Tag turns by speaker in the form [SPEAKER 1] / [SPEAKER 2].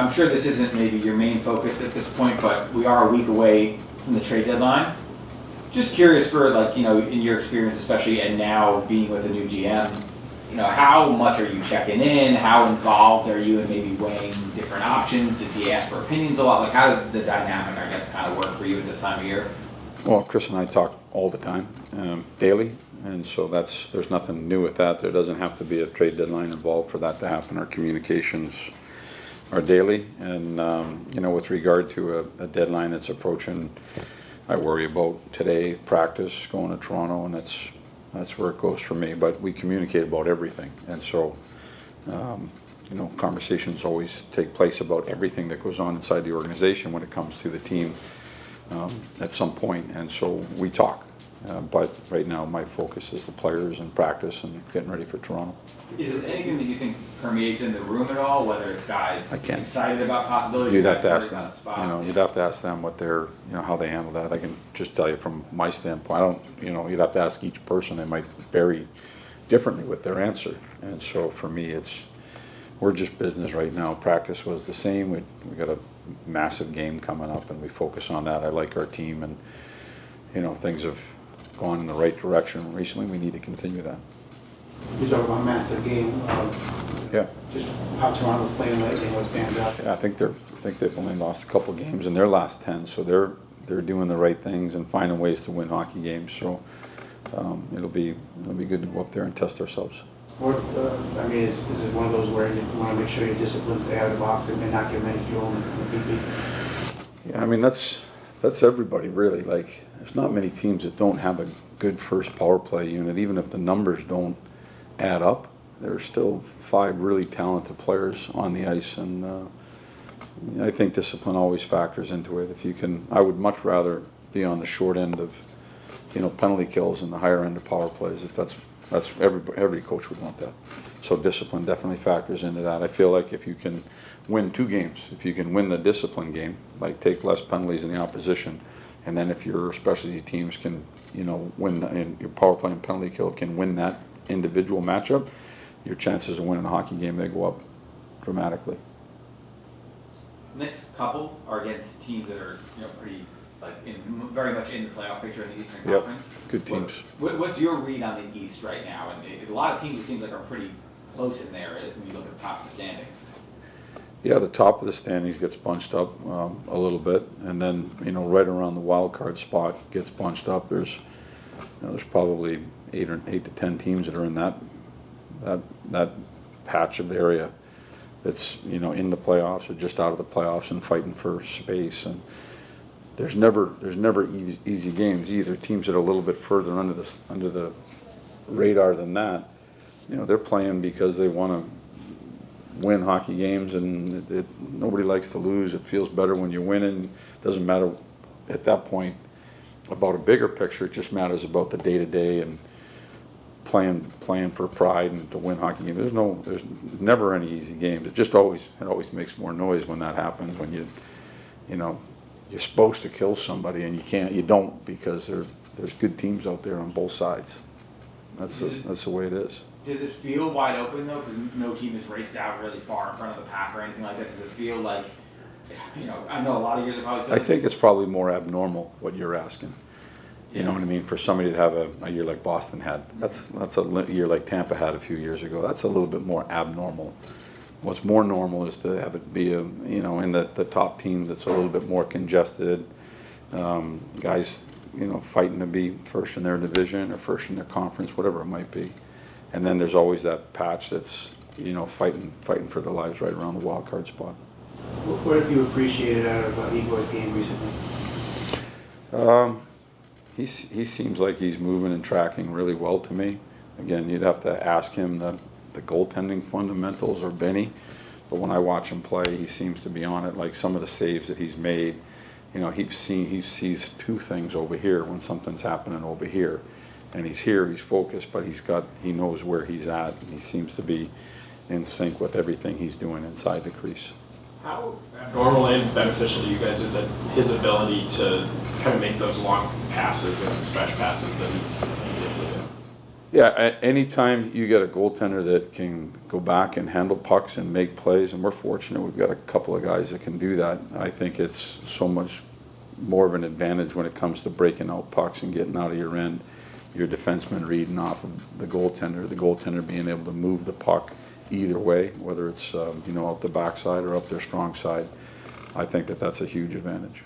[SPEAKER 1] I'm sure this isn't maybe your main focus at this point, but we are a week away from the trade deadline. Just curious for, like, in your experience, especially, and now being with a new GM, how much are you checking in? How involved are you in maybe weighing different options? Does he ask for opinions a lot? Like, how does the dynamic, I guess, kind of work for you at this time of year?
[SPEAKER 2] Well, Chris and I talk all the time, daily, and so there's nothing new with that. There doesn't have to be a trade deadline involved for that to happen. Our communications are daily, and with regard to a deadline that's approaching, I worry about today practice going to Toronto, and that's where it goes for me. But we communicate about everything, and so conversations always take place about everything that goes on inside the organization when it comes to the team at some point, and so we talk. But right now, my focus is the players and practice and getting ready for Toronto.
[SPEAKER 1] Is it anything that you think permeates in the room at all? Whether it's guys
[SPEAKER 2] can't.
[SPEAKER 1] excited about possibilities?
[SPEAKER 2] You'd have to ask them. You'd have to ask them what they're, how they handle that. I can just tell you from my standpoint. You'd have to ask each person. They might vary differently with their answer. And so for me, we're just business right now. Practice was the same. We got a massive game coming up, and we focus on that. I like our team, and things have gone in the right direction recently. We need to continue that.
[SPEAKER 3] You talk about a massive game.
[SPEAKER 2] Yeah.
[SPEAKER 3] Just how Toronto's playing lately, what stands out?
[SPEAKER 2] Yeah, I think they've only lost a couple games in their last 10, so they're doing the right things and finding ways to win hockey games. So it'll be good to go up there and test ourselves.
[SPEAKER 3] Is it one of those where you want to make sure you're disciplined, stay out of the box, and not give them any fuel in the PP?
[SPEAKER 2] Yeah, that's everybody really. Like, there's not many teams that don't have a good first power play unit. Even if the numbers don't add up, there's still 5 really talented players on the ice, and I think discipline always factors into it. I would much rather be on the short end of penalty kills and the higher end of power plays. If that's every coach would want that. So discipline definitely factors into that. I feel like if you can win 2 games, if you can win the discipline game, like take less penalties in the opposition, and then if your specialty teams can, win in your power play and penalty kill, can win that individual matchup, your chances of winning a hockey game, they go up dramatically.
[SPEAKER 1] Next couple are against teams that are pretty very much in the playoff picture in the Eastern Conference.
[SPEAKER 2] Good teams.
[SPEAKER 1] What's your read on the East right now? And a lot of teams, it seems like, are pretty close in there when you look at the top of the standings.
[SPEAKER 2] Yeah, the top of the standings gets bunched up a little bit, and then right around the wild card spot gets bunched up. There's probably 8 to 10 teams that are in that patch of area that's in the playoffs or just out of the playoffs and fighting for space. And there's never easy games either. Teams that are a little bit further under the radar than that, they're playing because they want to win hockey games, and nobody likes to lose. It feels better when you're winning. It doesn't matter at that point about a bigger picture. It just matters about the day-to-day and playing for pride and to win hockey games. There's never any easy games. It always makes more noise when that happens, when you're supposed to kill somebody and you don't, because there's good teams out there on both sides. That's the way it is.
[SPEAKER 1] Does it feel wide open though, because no team has raced out really far in front of the pack or anything like that? Does it feel like, I know a lot of years it probably feels
[SPEAKER 2] I think it's probably more abnormal what you're asking. You know what I mean? For somebody to have a year like Boston had, that's a year like Tampa had a few years ago. That's a little bit more abnormal. What's more normal is to have it be in the top teams. That's a little bit more congested. Guys, fighting to be first in their division or first in their conference, whatever it might be. And then there's always that patch that's fighting for their lives right around the wild card spot.
[SPEAKER 3] What have you appreciated out of Igor's game recently?
[SPEAKER 2] He seems like he's moving and tracking really well to me. Again, you'd have to ask him the goaltending fundamentals or Benny, but when I watch him play, he seems to be on it. Like some of the saves that he's made, he sees 2 things over here when something's happening over here, and he's focused, but he knows where he's at, and he seems to be in sync with everything he's doing inside the crease.
[SPEAKER 4] How abnormal and beneficial to you guys is it his ability to kind of make those long passes and stretch passes that he's able to do?
[SPEAKER 2] Yeah, anytime you get a goaltender that can go back and handle pucks and make plays, and we're fortunate, we've got a couple of guys that can do that. I think it's so much more of an advantage when it comes to breaking out pucks and getting out of your end. Your defenseman reading off of the goaltender being able to move the puck either way, whether it's out the backside or up their strong side. I think that that's a huge advantage.